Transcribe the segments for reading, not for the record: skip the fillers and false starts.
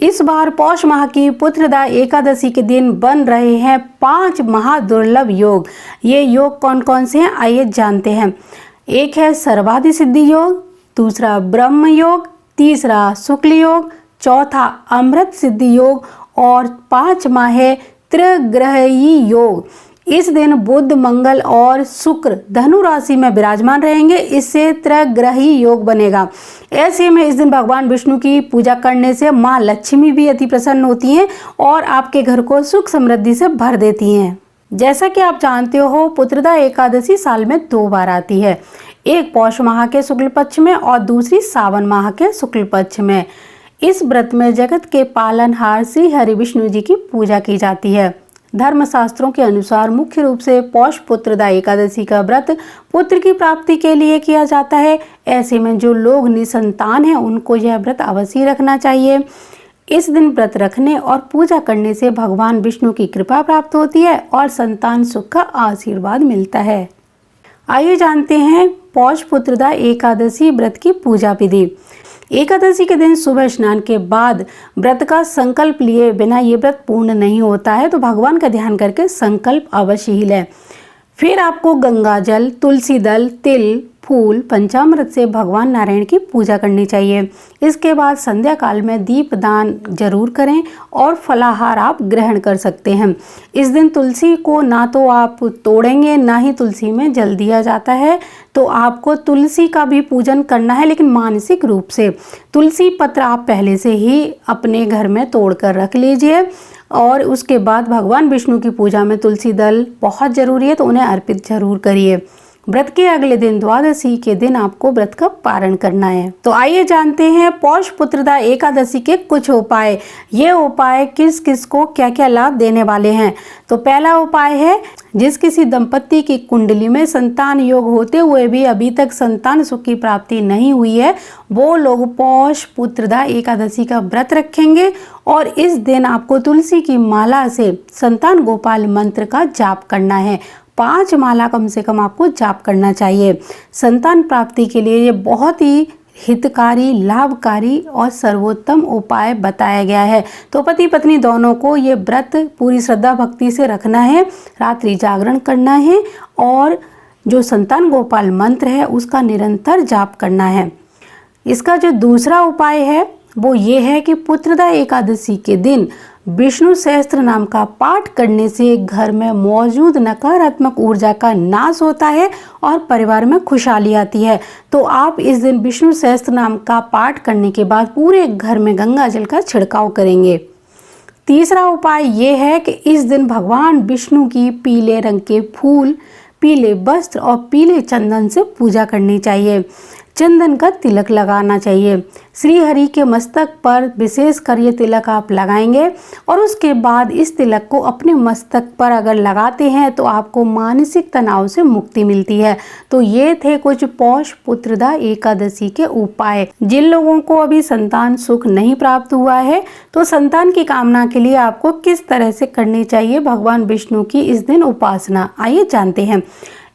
इस बार पौष माह की पुत्रदा एकादशी के दिन बन रहे हैं 5 महादुर्लभ योग। ये योग कौन कौन से हैं, आइए जानते हैं। एक है सर्वाधि सिद्धि योग, दूसरा ब्रह्म योग, तीसरा शुक्ल योग, चौथा अमृत सिद्धि योग और 5वां है त्रिग्रही योग। इस दिन बुध, मंगल और शुक्र धनु राशि में विराजमान रहेंगे, इससे त्रिग्रही योग बनेगा। ऐसे में इस दिन भगवान विष्णु की पूजा करने से माँ लक्ष्मी भी अति प्रसन्न होती हैं और आपके घर को सुख समृद्धि से भर देती हैं। जैसा कि आप जानते हो, पुत्रदा एकादशी साल में 2 बार आती है, एक पौष माह के शुक्ल पक्ष में और दूसरी सावन माह के शुक्ल पक्ष में। इस व्रत में जगत के पालनहार श्री हरि विष्णु जी की पूजा की जाती है। धर्मशास्त्रों के अनुसार मुख्य रूप से पौष पुत्रदा एकादशी का व्रत पुत्र की प्राप्ति के लिए किया जाता है। ऐसे में जो लोग निसंतान हैं उनको यह व्रत अवश्य रखना चाहिए। इस दिन व्रत रखने और पूजा करने से भगवान विष्णु की कृपा प्राप्त होती है और संतान सुख का आशीर्वाद मिलता है। आइए जानते हैं पौष पुत्रदा एकादशी व्रत की पूजा विधि। एकादशी के दिन सुबह स्नान के बाद व्रत का संकल्प लिए बिना ये व्रत पूर्ण नहीं होता है, तो भगवान का ध्यान करके संकल्प अवश्य ही लें। फिर आपको गंगा जल, तुलसी दल, तिल, फूल, पंचामृत से भगवान नारायण की पूजा करनी चाहिए। इसके बाद संध्या काल में दीप दान जरूर करें और फलाहार आप ग्रहण कर सकते हैं। इस दिन तुलसी को ना तो आप तोड़ेंगे, ना ही तुलसी में जल दिया जाता है, तो आपको तुलसी का भी पूजन करना है, लेकिन मानसिक रूप से। तुलसी पत्र आप पहले से ही अपने घर में तोड़ कर रख लीजिए और उसके बाद भगवान विष्णु की पूजा में तुलसी दल बहुत ज़रूरी है, तो उन्हें अर्पित जरूर करिए। व्रत के अगले दिन द्वादशी के दिन आपको व्रत का पारण करना है। तो आइए जानते हैं पौष पुत्रदा एकादशी के कुछ उपाय। ये उपाय किस किस को क्या क्या लाभ देने वाले हैं। तो पहला उपाय है, जिस किसी दंपत्ति की कुंडली में संतान योग होते हुए भी अभी तक संतान सुख की प्राप्ति नहीं हुई है, वो लोग पौष पुत्रदा एकादशी का व्रत रखेंगे और इस दिन आपको तुलसी की माला से संतान गोपाल मंत्र का जाप करना है। 5 माला कम से कम आपको जाप करना चाहिए। संतान प्राप्ति के लिए ये बहुत ही हितकारी, लाभकारी और सर्वोत्तम उपाय बताया गया है। तो पति पत्नी दोनों को ये व्रत पूरी श्रद्धा भक्ति से रखना है, रात्रि जागरण करना है और जो संतान गोपाल मंत्र है उसका निरंतर जाप करना है। इसका जो दूसरा उपाय है वो ये है कि पुत्रदा एकादशी के दिन विष्णु सहस्त्र नाम का पाठ करने से घर में मौजूद नकारात्मक ऊर्जा का नाश होता है और परिवार में खुशहाली आती है। तो आप इस दिन विष्णु सहस्त्र नाम का पाठ करने के बाद पूरे घर में गंगा जल का छिड़काव करेंगे। तीसरा उपाय ये है कि इस दिन भगवान विष्णु की पीले रंग के फूल, पीले वस्त्र और पीले चंदन से पूजा करनी चाहिए। चंदन का तिलक लगाना चाहिए। श्री हरि के मस्तक पर विशेष कर ये तिलक आप लगाएंगे और उसके बाद इस तिलक को अपने मस्तक पर अगर लगाते हैं तो आपको मानसिक तनाव से मुक्ति मिलती है। तो ये थे कुछ पौष पुत्रदा एकादशी के उपाय। जिन लोगों को अभी संतान सुख नहीं प्राप्त हुआ है, तो संतान की कामना के लिए आपको किस तरह से करनी चाहिए भगवान विष्णु की इस दिन उपासना, आइए जानते हैं।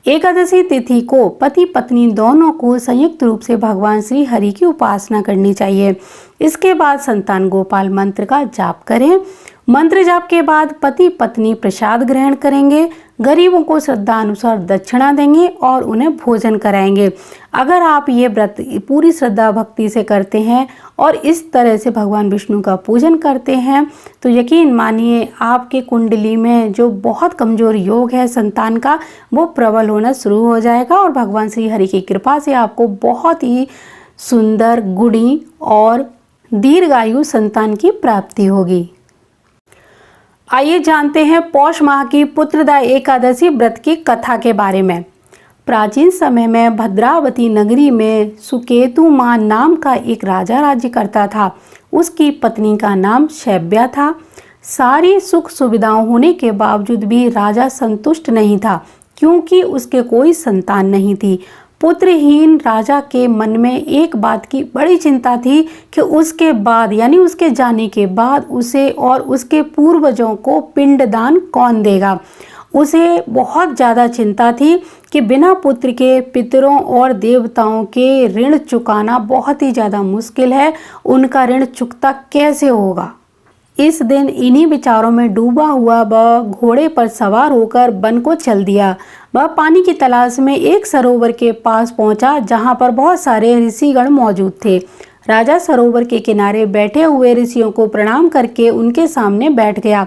एकादशी तिथि को पति पत्नी दोनों को संयुक्त रूप से भगवान श्री हरि की उपासना करनी चाहिए। इसके बाद संतान गोपाल मंत्र का जाप करें। मंत्र जाप के बाद पति पत्नी प्रसाद ग्रहण करेंगे, गरीबों को श्रद्धा अनुसार दक्षिणा देंगे और उन्हें भोजन कराएंगे। अगर आप ये व्रत पूरी श्रद्धा भक्ति से करते हैं और इस तरह से भगवान विष्णु का पूजन करते हैं, तो यकीन मानिए आपके कुंडली में जो बहुत कमजोर योग है संतान का, वो प्रबल होना शुरू हो जाएगा और भगवान श्री हरि की कृपा से आपको बहुत ही सुंदर, गुणी और दीर्घायु संतान की प्राप्ति होगी। आइए जानते हैं पौष माह की पुत्रदा एकादशी व्रत की कथा के बारे में। प्राचीन समय में भद्रावती नगरी में सुकेतुमान नाम का एक राजा राज्य करता था। उसकी पत्नी का नाम शैब्या था। सारी सुख सुविधाओं होने के बावजूद भी राजा संतुष्ट नहीं था, क्योंकि उसके कोई संतान नहीं थी। पुत्रहीन राजा के मन में एक बात की बड़ी चिंता थी कि उसके बाद यानी उसके जाने के बाद उसे और उसके पूर्वजों को पिंडदान कौन देगा। उसे बहुत ज़्यादा चिंता थी कि बिना पुत्र के पितरों और देवताओं के ऋण चुकाना बहुत ही ज़्यादा मुश्किल है, उनका ऋण चुकता कैसे होगा। इस दिन इन्हीं विचारों में डूबा हुआ वह घोड़े पर सवार होकर वन को चल दिया। वह पानी की तलाश में एक सरोवर के पास पहुंचा, जहां पर बहुत सारे ऋषिगण मौजूद थे। राजा सरोवर के किनारे बैठे हुए ऋषियों को प्रणाम करके उनके सामने बैठ गया।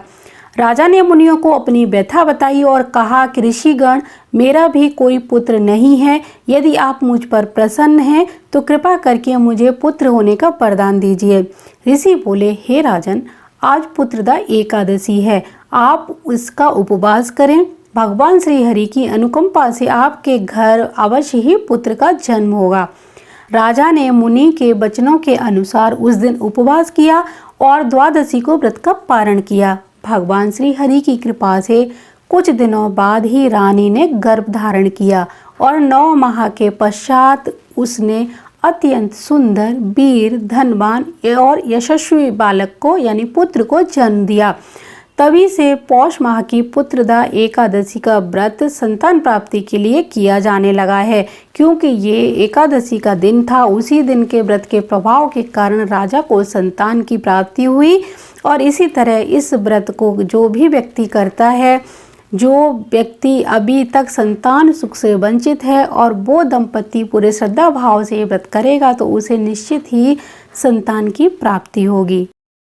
राजा ने मुनियों को अपनी व्यथा बताई और कहा कि ऋषिगण, मेरा भी कोई पुत्र नहीं है। यदि आप मुझ पर प्रसन्न हैं तो कृपा करके मुझे पुत्र होने का वरदान दीजिए। ऋषि बोले, हे राजन, आज पुत्रदा एकादशी है, आप इसका उपवास करें। भगवान श्री हरि की अनुकंपा से आपके घर अवश्य ही पुत्र का जन्म होगा। राजा ने मुनि के वचनों के अनुसार उस दिन उपवास किया और द्वादशी को व्रत का पारण किया। भगवान श्री हरि की कृपा से कुछ दिनों बाद ही रानी ने गर्भ धारण किया और 9 माह के पश्चात उसने अत्यंत सुंदर, वीर, धनवान और यशस्वी बालक को यानी पुत्र को जन्म दिया। तभी से पौष माह की पुत्रदा एकादशी का व्रत संतान प्राप्ति के लिए किया जाने लगा है, क्योंकि ये एकादशी का दिन था। उसी दिन के व्रत के प्रभाव के कारण राजा को संतान की प्राप्ति हुई। और इसी तरह इस व्रत को जो भी व्यक्ति करता है, जो व्यक्ति अभी तक संतान सुख से वंचित है और वो दंपति पूरे श्रद्धा भाव से व्रत करेगा तो उसे निश्चित ही संतान की प्राप्ति होगी।